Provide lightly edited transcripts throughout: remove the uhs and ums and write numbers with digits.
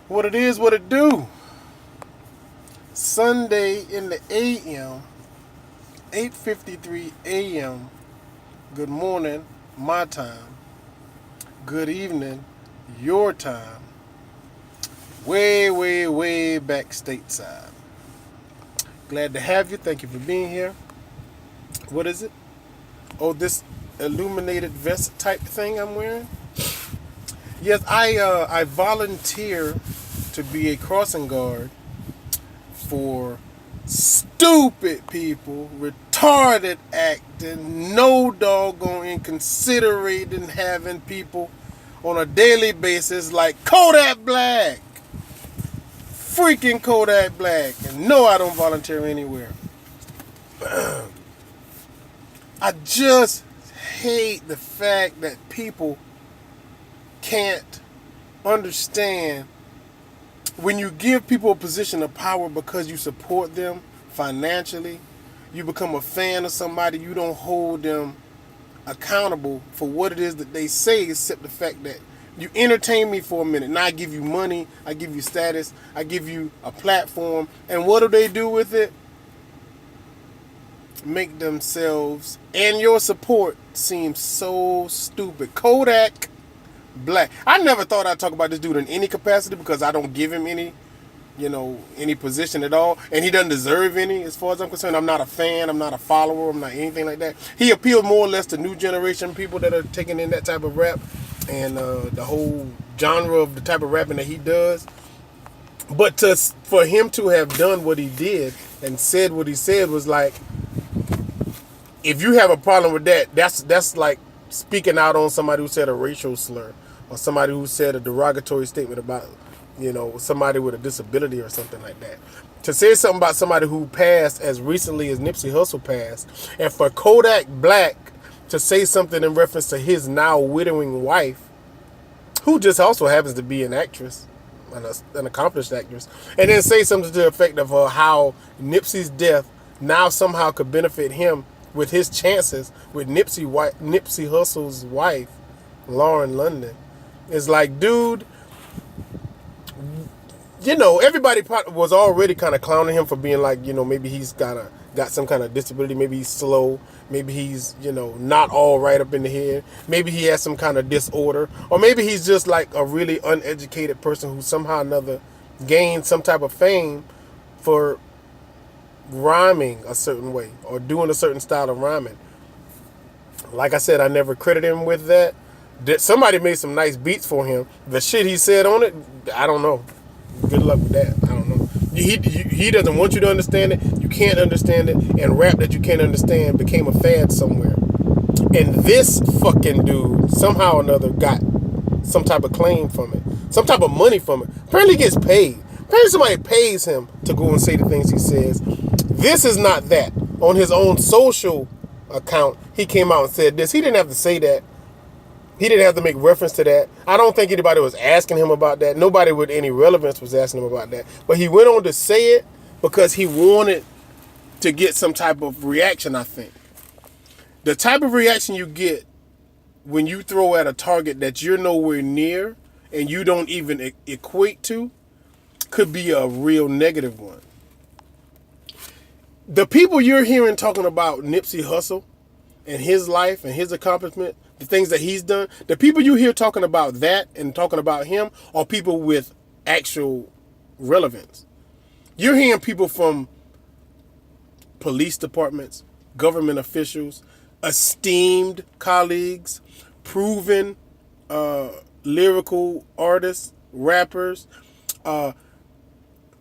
What it is, what it do. Sunday in the AM, 8:53 AM. Good morning, my time. Good evening, your time. Way, way, way back stateside. Glad to have you. Thank you for being here. What is it? Oh, this illuminated vest type thing I'm wearing? Yes, I volunteer to be a crossing guard for stupid people, retarded acting, no doggone inconsiderating having people on a daily basis like Kodak Black. Freaking Kodak Black. And no, I don't volunteer anywhere. I just hate the fact that people can't understand when you give people a position of power because you support them financially, you become a fan of somebody, you don't hold them accountable for what it is that they say, except the fact that you entertain me for a minute. Now I give you money, I give you status, I give you a platform, and what do they do with it? Make themselves and your support seem so stupid. Kodak Black. I never thought I'd talk about this dude in any capacity because I don't give him any position at all, and he doesn't deserve any as far as I'm concerned. I'm not a fan, I'm not a follower, I'm not anything like that. He appeals more or less to new generation people that are taking in that type of rap and the whole genre of the type of rapping that he does. But for him to have done what he did and said what he said was like, if you have a problem with that, that's like speaking out on somebody who said a racial slur or somebody who said a derogatory statement about, somebody with a disability or something like that. To say something about somebody who passed as recently as Nipsey Hussle passed, and for Kodak Black to say something in reference to his now widowing wife, who just also happens to be an actress, an accomplished actress, and then say something to the effect of how Nipsey's death now somehow could benefit him with his chances with Nipsey Hussle's wife, Lauren London. It's like, dude, everybody was already kind of clowning him for being like, maybe he's got some kind of disability, maybe he's slow, maybe he's, not all right up in the head, maybe he has some kind of disorder, or maybe he's just like a really uneducated person who somehow or another gained some type of fame for rhyming a certain way or doing a certain style of rhyming. Like I said, I never credit him with that. Somebody made some nice beats for him. The shit he said on it, I don't know. Good luck with that. I don't know. He doesn't want you to understand it. You can't understand it. And rap that you can't understand became a fad somewhere. And this fucking dude somehow or another got some type of claim from it. Some type of money from it. Apparently he gets paid. Apparently somebody pays him to go and say the things he says. This is not that. On his own social account, he came out and said this. He didn't have to say that. He didn't have to make reference to that. I don't think anybody was asking him about that. Nobody with any relevance was asking him about that. But he went on to say it because he wanted to get some type of reaction, I think. The type of reaction you get when you throw at a target that you're nowhere near and you don't even equate to could be a real negative one. The people you're hearing talking about Nipsey Hussle and his life and his accomplishment, the things that he's done, the people you hear talking about that and talking about him are people with actual relevance. You're hearing people from police departments, government officials, esteemed colleagues, proven lyrical artists, rappers,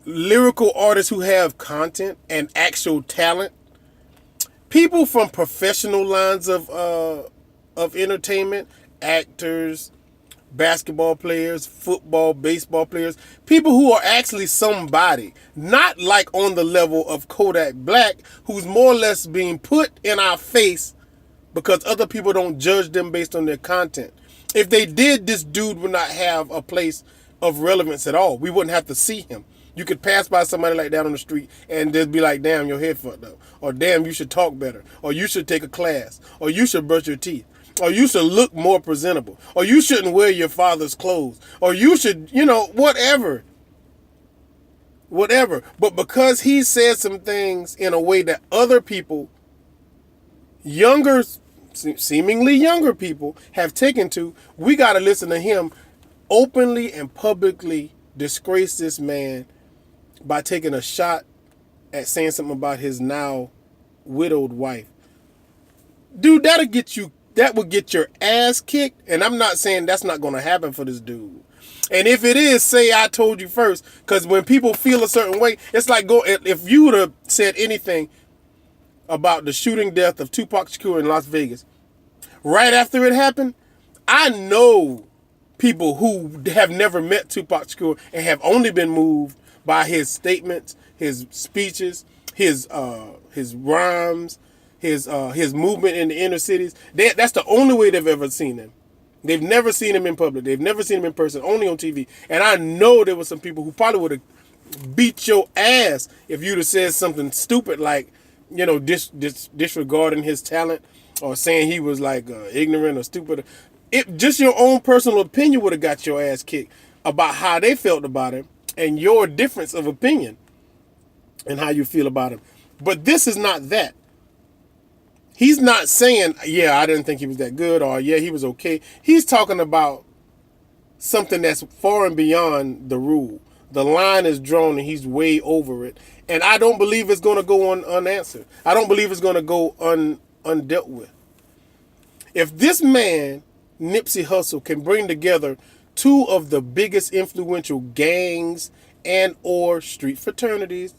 lyrical artists who have content and actual talent, people from professional lines of entertainment, actors, basketball players, football, baseball players, people who are actually somebody, not like on the level of Kodak Black, who's more or less being put in our face because other people don't judge them based on their content. If they did, this dude would not have a place of relevance at all. We wouldn't have to see him. You could pass by somebody like that on the street and just be like, damn, your head fucked up. Or damn, you should talk better. Or you should take a class. Or you should brush your teeth. Or you should look more presentable. Or you shouldn't wear your father's clothes. Or you should, whatever. whatever. But because he said some things in a way that other people, younger, seemingly younger people, have taken to, we got to listen to him openly and publicly disgrace this man by taking a shot at saying something about his now widowed wife. Dude, that would get your ass kicked. And I'm not saying that's not going to happen for this dude. And if it is, say I told you first. Because when people feel a certain way, it's like, if you would have said anything about the shooting death of Tupac Shakur in Las Vegas, right after it happened, I know people who have never met Tupac Shakur and have only been moved by his statements, his speeches, his rhymes, his movement in the inner cities. That's the only way they've ever seen him. They've never seen him in public. They've never seen him in person, only on TV. And I know there were some people who probably would have beat your ass if you'd have said something stupid like, disregarding his talent or saying he was like ignorant or stupid. Just your own personal opinion would have got your ass kicked about how they felt about him and your difference of opinion and how you feel about him. But this is not that. He's not saying, yeah, I didn't think he was that good, or yeah, he was okay. He's talking about something that's far and beyond the rule. The line is drawn and he's way over it. And I don't believe it's going to go unanswered. I don't believe it's going to go undealt with. If this man, Nipsey Hussle, can bring together two of the biggest influential gangs and or street fraternities,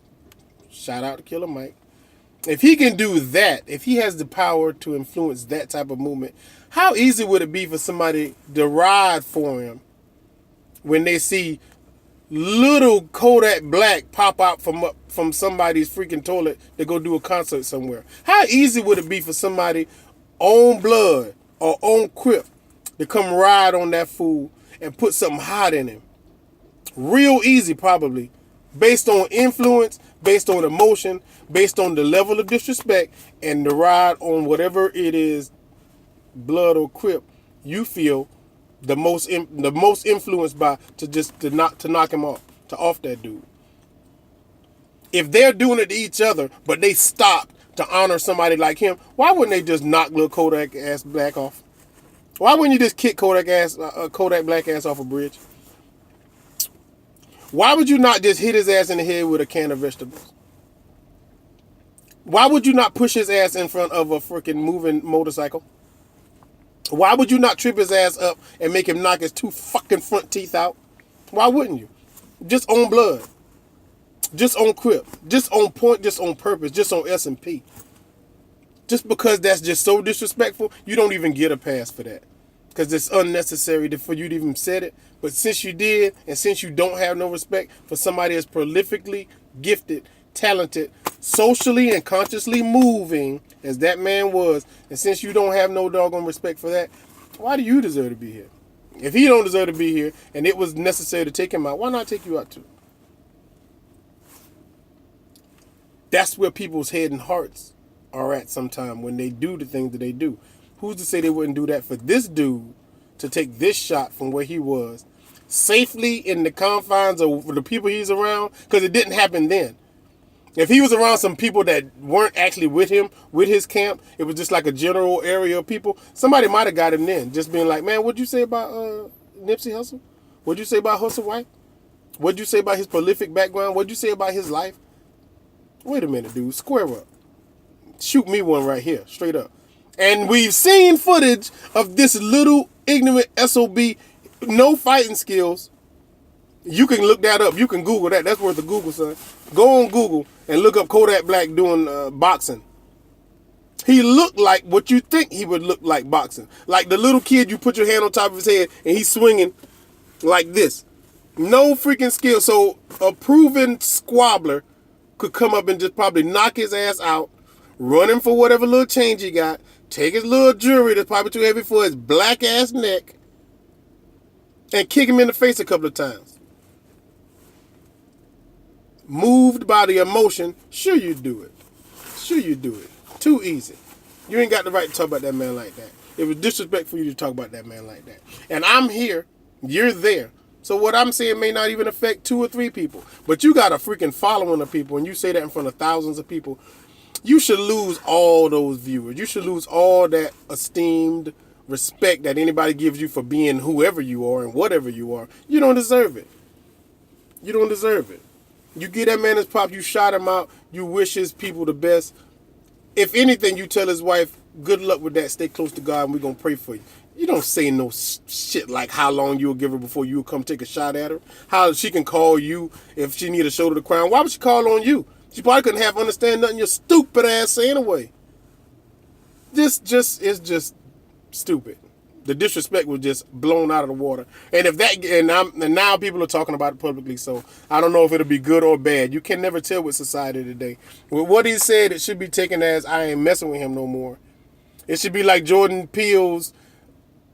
shout out to Killer Mike, if he can do that, if he has the power to influence that type of movement, how easy would it be for somebody to ride for him when they see little Kodak Black pop out from somebody's freaking toilet to go do a concert somewhere? How easy would it be for somebody on Blood or on Crip to come ride on that fool and put something hot in him? Real easy, probably. Based on influence, based on emotion, based on the level of disrespect, and the ride on whatever it is, Blood or Crip, you feel the most influenced by to knock him off, to off that dude. If they're doing it to each other, but they stopped to honor somebody like him, why wouldn't they just knock little Kodak ass Black off? Why wouldn't you just kick Kodak Black ass off a bridge? Why would you not just hit his ass in the head with a can of vegetables? Why would you not push his ass in front of a freaking moving motorcycle? Why would you not trip his ass up and make him knock his two fucking front teeth out? Why wouldn't you? Just on Blood. Just on Crip. Just on point, just on purpose, just on S&P. Just because that's just so disrespectful, you don't even get a pass for that. Because it's unnecessary for you to even said it. But since you did, and since you don't have no respect for somebody as prolifically gifted, talented, socially and consciously moving as that man was, and since you don't have no doggone respect for that, why do you deserve to be here? If he don't deserve to be here, and it was necessary to take him out, why not take you out too? That's where people's head and hearts are at sometime when they do the things that they do. Who's to say they wouldn't do that for this dude to take this shot from where he was safely in the confines of the people he's around? Because it didn't happen then. If he was around some people that weren't actually with him, with his camp, it was just like a general area of people, somebody might have got him then. Just being like, man, what'd you say about Nipsey Hussle? What'd you say about Hussle White? What'd you say about his prolific background? What'd you say about his life? Wait a minute, dude. Square up. Shoot me one right here, straight up. And we've seen footage of this little ignorant SOB, no fighting skills. You can look that up. You can Google that. That's worth a Google, son. Go on Google and look up Kodak Black doing boxing. He looked like what you think he would look like boxing. Like the little kid you put your hand on top of his head and he's swinging like this. No freaking skill. So a proven squabbler could come up and just probably knock his ass out, run him for whatever little change he got, take his little jewelry that's probably too heavy for his black ass neck, and kick him in the face a couple of times. Moved by the emotion, sure you do it. Sure you do it. Too easy. You ain't got the right to talk about that man like that. It was disrespectful for you to talk about that man like that. And I'm here, you're there. So what I'm saying may not even affect 2 or 3 people. But you got a freaking following of people, and you say that in front of thousands of people. You should lose all those viewers. You should lose all that esteemed respect that anybody gives you for being whoever you are and whatever you are. You don't deserve it. You don't deserve it. You get that man his pop, you shot him out, you wish his people the best. If anything, you tell his wife, good luck with that, stay close to God, and we're going to pray for you. You don't say no shit like how long you'll give her before you'll come take a shot at her. How she can call you if she need a shoulder to cry on. Why would she call on you? She probably couldn't have understand nothing your stupid ass say anyway. This is just stupid. The disrespect was just blown out of the water. And if that and now people are talking about it publicly, so I don't know if it'll be good or bad. You can never tell with society today. With what he said, it should be taken as I ain't messing with him no more. It should be like Jordan Peele's.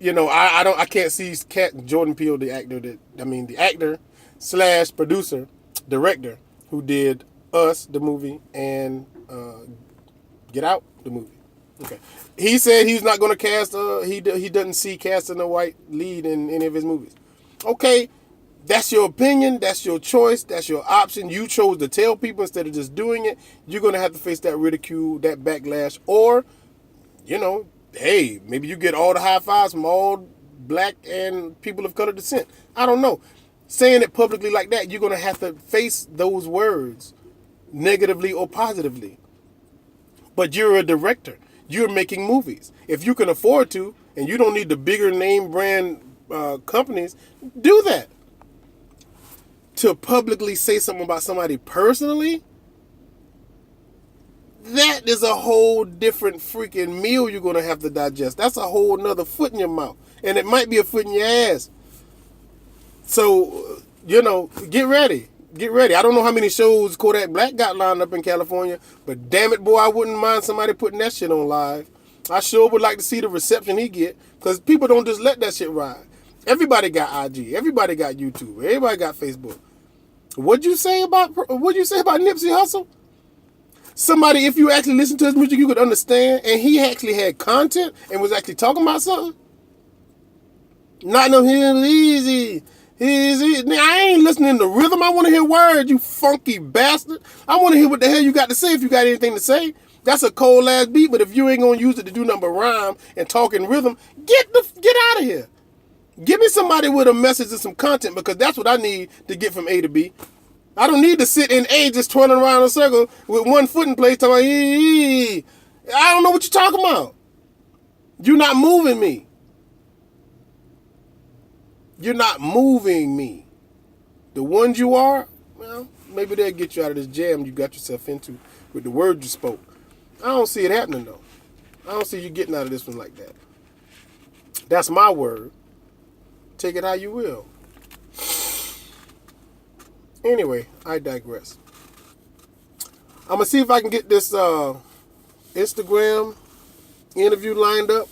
I can't see Jordan Peele, the actor slash producer, director who did Us, the movie, and Get Out, the movie. Okay. He said he's not going to cast, he doesn't see casting a white lead in any of his movies. Okay, that's your opinion, that's your choice, that's your option. You chose to tell people instead of just doing it. You're going to have to face that ridicule, that backlash, or, hey, maybe you get all the high fives from all black and people of color descent. I don't know. Saying it publicly like that, you're going to have to face those words negatively or positively. But you're a director. You're making movies. If you can afford to, and you don't need the bigger name brand companies, do that. To publicly say something about somebody personally, that is a whole different freaking meal you're going to have to digest. That's a whole nother foot in your mouth. And it might be a foot in your ass. So, get ready. Get ready. I don't know how many shows Kodak Black got lined up in California, but damn it, boy, I wouldn't mind somebody putting that shit on live. I sure would like to see the reception he get, because people don't just let that shit ride. Everybody got IG. Everybody got YouTube. Everybody got Facebook. What'd you say about Nipsey Hussle? Somebody, if you actually listen to his music, you could understand, and he actually had content and was actually talking about something. Not no easy. I ain't listening to rhythm. I want to hear words, you funky bastard. I want to hear what the hell you got to say if you got anything to say. That's a cold ass beat, but if you ain't gonna use it to do nothing but rhyme and talk in rhythm, get out of here. Give me somebody with a message and some content, because that's what I need to get from A to B. I don't need to sit in A just twirling around in a circle with one foot in place talking about, I don't know what you're talking about. You're not moving me. You're not moving me. The ones you are, well, maybe they'll get you out of this jam you got yourself into with the words you spoke. I don't see it happening, though. I don't see you getting out of this one like that. That's my word. Take it how you will. Anyway, I digress. I'm going to see if I can get this Instagram interview lined up.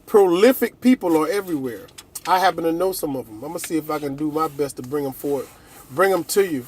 Prolific people are everywhere. I happen to know some of them. I'm going to see if I can do my best to bring them forward, bring them to you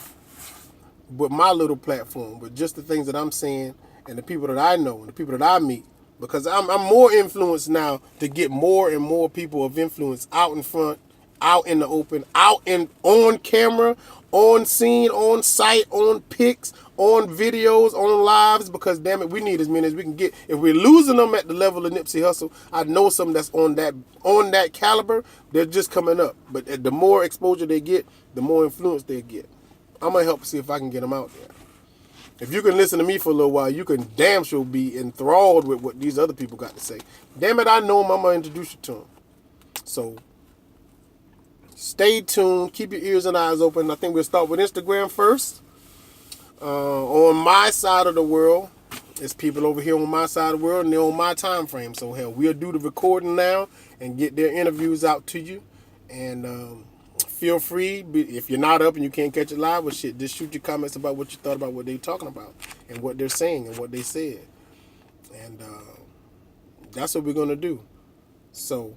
with my little platform, with just the things that I'm saying and the people that I know and the people that I meet. Because I'm more influenced now to get more and more people of influence out in front, out in the open, on camera, on scene, on site, on pics, on videos, on lives, because damn it, we need as many as we can get. If we're losing them at the level of Nipsey Hussle, I know some that's on that caliber, they're just coming up. But the more exposure they get, the more influence they get. I'm going to help see if I can get them out there. If you can listen to me for a little while, you can damn sure be enthralled with what these other people got to say. Damn it, I know them. I'm going to introduce you to them. So stay tuned. Keep your ears and eyes open. I think we'll start with Instagram first. On my side of the world, it's people over here on my side of the world, and they're on my time frame. So, hell, we'll do the recording now and get their interviews out to you. And feel free, if you're not up and you can't catch it live, well, shit, just shoot your comments about what you thought about what they're talking about and what they're saying and what they said. And that's what we're going to do. So,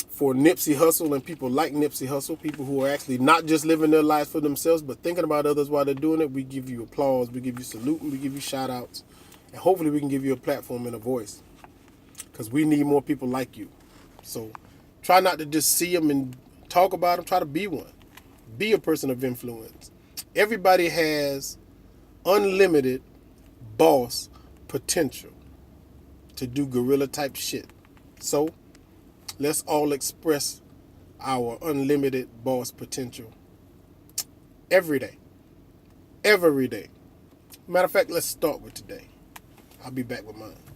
for Nipsey Hussle and people like Nipsey Hussle, people who are actually not just living their lives for themselves, but thinking about others while they're doing it, we give you applause, we give you salute, and we give you shout outs. And hopefully we can give you a platform and a voice, because we need more people like you. So try not to just see them and Talk about them. Try to be one. Be a person of influence. Everybody has unlimited boss potential to do gorilla type shit. So let's all express our unlimited boss potential every day. Every day. Matter of fact, let's start with today. I'll be back with mine.